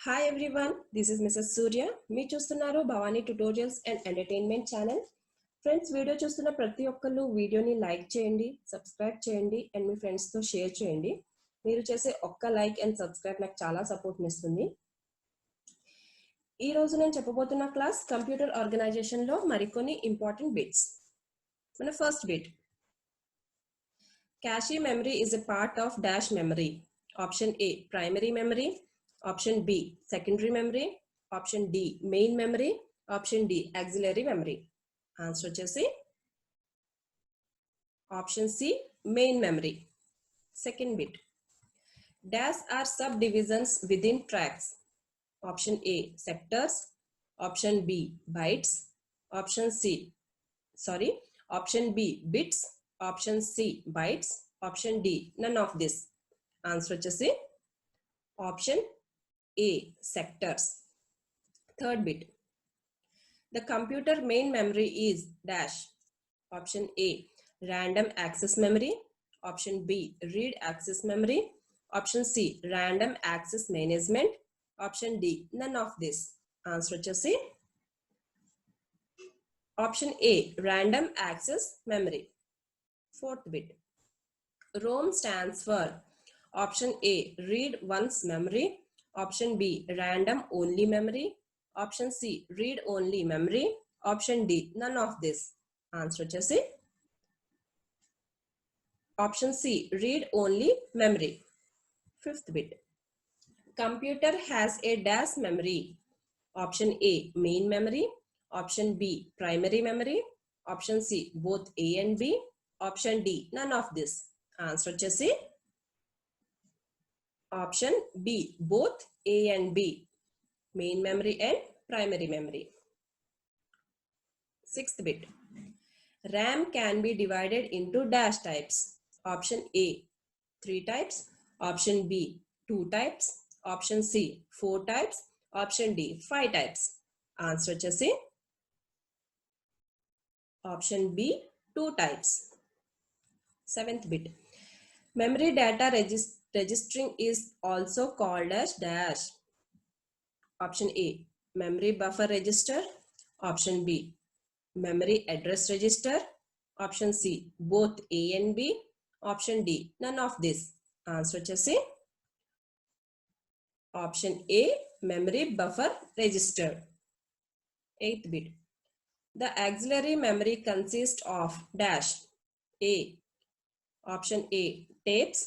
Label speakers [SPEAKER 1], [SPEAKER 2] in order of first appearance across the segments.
[SPEAKER 1] Hi everyone, this is Mrs Surya. మీరు చూస్తున్నారు Bhavani tutorials and entertainment channel. Friends, video చూస్తున్న ప్రతి ఒక్కళ్ళు వీడియోని లైక్ చేయండి, సబ్స్క్రైబ్ చేయండి అండ్ మీ ఫ్రెండ్స్తో షేర్ చేయండి. మీరు చేసే ఒక్క లైక్ అండ్ సబ్స్క్రైబ్ నాకు చాలా సపోర్ట్ని ఇస్తుంది. ఈ రోజు నేను చెప్పబోతున్న క్లాస్ కంప్యూటర్ ఆర్గనైజేషన్లో మరికొన్ని ఇంపార్టెంట్ బిట్స్. మన first bit, cache memory is a part of dash memory. Option A, primary memory. Option B, secondary memory. Option D, main memory. Option D, auxiliary memory. Answer వచ్చేసి option C, main memory. Second bit, dash are subdivisions within tracks. Option A, sectors. Option B, bytes. Option B, bits. Option C, bytes. Option D, none of this. Answer వచ్చేసి option A, sectors. Third bit, the computer main memory is dash. Option A, random access memory. Option B, read access memory. Option C, random access management. Option D, none of this. Answer వచ్చేసి option A, random access memory. Fourth bit, ROM stands for option A, read once memory. Option B, random only memory. Option C, read only memory. Option D, none of this. Answer వచ్చేసి option C, read only memory. Fifth bit, computer has a dash memory. Option A, main memory. Option B, primary memory. Option C, both A and B. Option D, none of this. Answer వచ్చేసి option B, both A and B, main memory and primary memory. Sixth bit, RAM can be divided into dash types. Option A, 3 types. Option B, 2 types. Option C, 4 types. Option D, 5 types. Answer వచ్చేసి option B, 2 types. Seventh bit, memory data registering is also called as dash. Option A, memory buffer register. Option B, memory address register. Option C, both A and B. Option D, none of this. Answer వచ్చేసి option A, memory buffer register. Eighth bit, the auxiliary memory consists of dash. A, option A, tapes.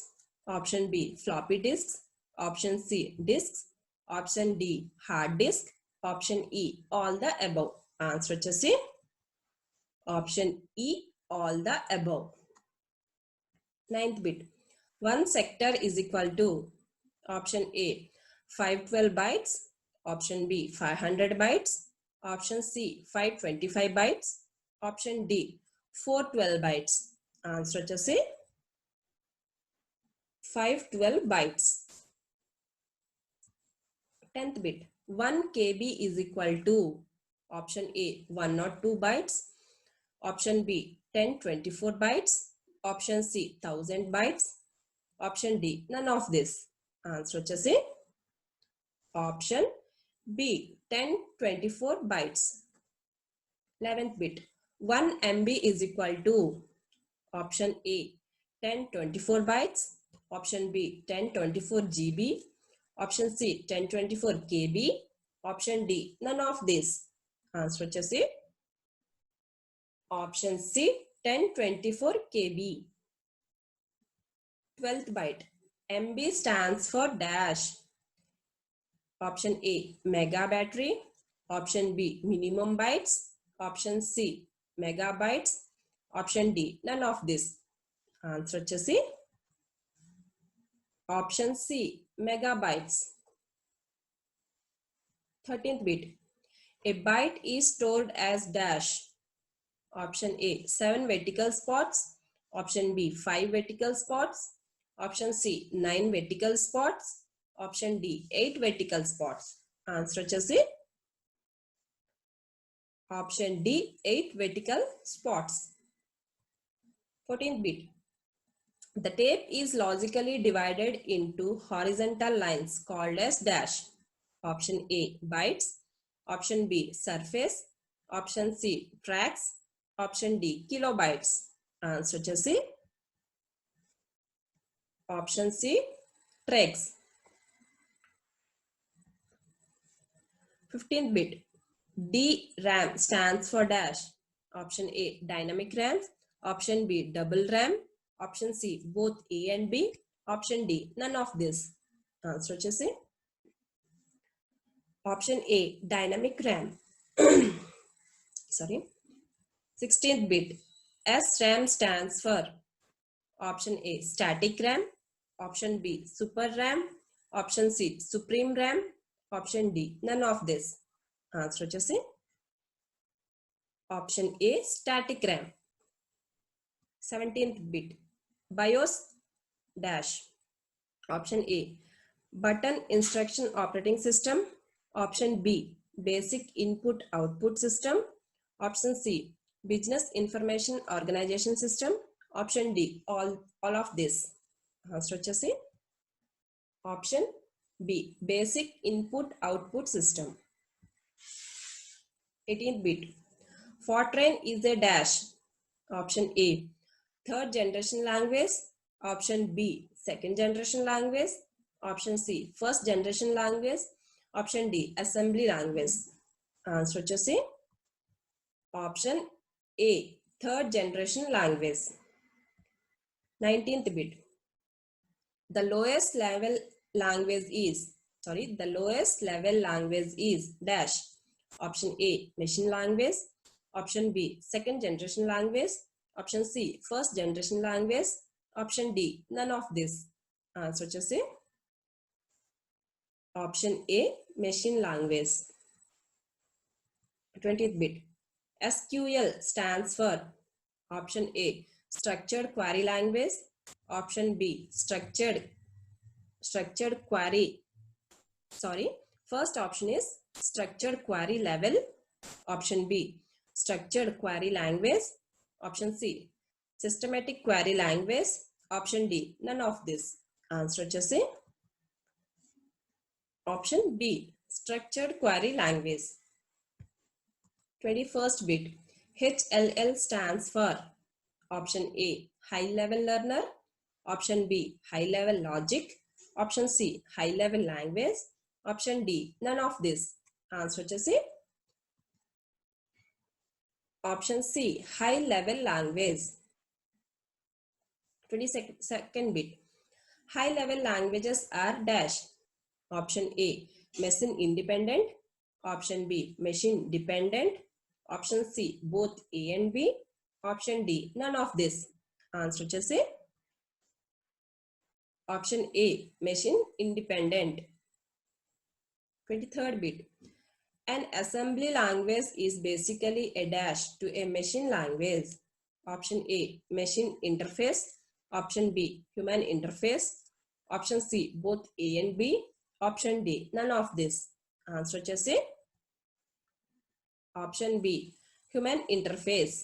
[SPEAKER 1] Option B, floppy disks. Option C, disks. Option D, hard disk. Option E, all the above. Answer వచ్చేసి option E, all the above. Ninth bit, one sector is equal to option A, 512 bytes. Option B, 500 bytes. Option C, 525 bytes. Option D, 412 bytes. Answer వచ్చేసి 512 bytes. 10th bit, 1 KB is equal to option A, 102 bytes. Option B, 1024 bytes. Option C, 1000 bytes. Option D, none of this. Answer వచ్చేసి option B, 1024 bytes. 11th bit, 1 MB is equal to option A, 1024 bytes. Option B, 1024 GB. Option C, 1024 KB. Option D, none of this. Answer వచ్చేసి option C, 1024 KB. 12th bit, MB stands for dash. Option A, mega battery. Option B, minimum bytes. Option C, megabytes. Option D, none of this. Answer వచ్చేసి option C, megabytes. 13th bit, a byte is stored as dash. Option A, 7 vertical spots. Option B, 5 vertical spots. Option C, 9 vertical spots. Option D, 8 vertical spots. Answer వచ్చేసి option D, 8 vertical spots. 14th bit, the tape is logically divided into horizontal lines called as dash. Option A, bytes. Option B, surface. Option C, tracks. Option D, kilobytes. Answer వచ్చేసి option C, tracks. 15th bit. DRAM stands for dash. Option A, dynamic RAM. Option B, double RAM. Option C, both A and B. Option D, none of this. Answer వచ్చేసి option A, dynamic RAM. Sorry. 16th bit. SRAM stands for option A, static RAM. Option B, super RAM. Option C, supreme RAM. Option D, none of this. Answer వచ్చేసి option A, static RAM. 17th bit. BIOS dash. Option A, button instruction operating system. Option B, basic input output system. Option C, business information organization system. Option D, all of this. Answer వచ్చేసి option B, basic input output system. 18th bit. Fortran is a dash. Option A, third generation language. Option B, second generation language. Option C, first generation language. Option D, assembly language. Answer వచ్చేసి option A, third generation language. 19th bit. The lowest level language is dash. Option A, machine language. Option B, second generation language. Option C, first generation language. Option D, none of this. Answer వచ్చేసి option A, machine language. 20th bit. SQL stands for option A, structured query language. Option B, structured query. First option is structured query level. Option B, structured query language. Option C, systematic query language. Option D, none of this. Answer వచ్చేసి option B, structured query language. 21st bit. HLL stands for option A, high level learner. Option B, high level logic. Option C, high level language. Option D, none of this. Answer వచ్చేసి option C, high level language. 22nd bit. High level languages are dash. Option A, machine independent. Option B, machine dependent. Option C, both A and B. Option D, none of this. Answer వచ్చేసి option A, machine independent. 23rd bit. An assembly language is basically a dash to a machine language. Option A, machine interface. Option B, human interface. Option C, both A and B. Option D, none of this. Answer వచ్చేసి option B, human interface.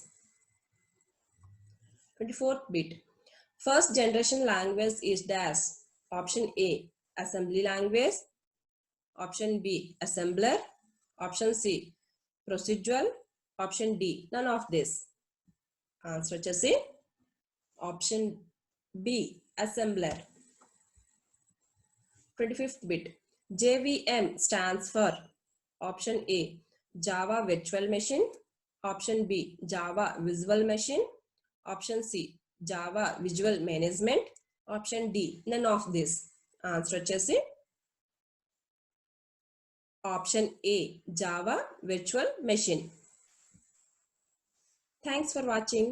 [SPEAKER 1] 24th bit. First generation language is dash. Option A, assembly language. Option B, assembler. Option C, procedural. Option D, none of this. Answer వచ్చేసి option B, assembler. 25th bit. JVM stands for option A, Java virtual machine. Option B, Java visual machine. Option C, Java visual management. Option D, none of this. Answer వచ్చేసి option A, Java virtual machine. Thanks for watching.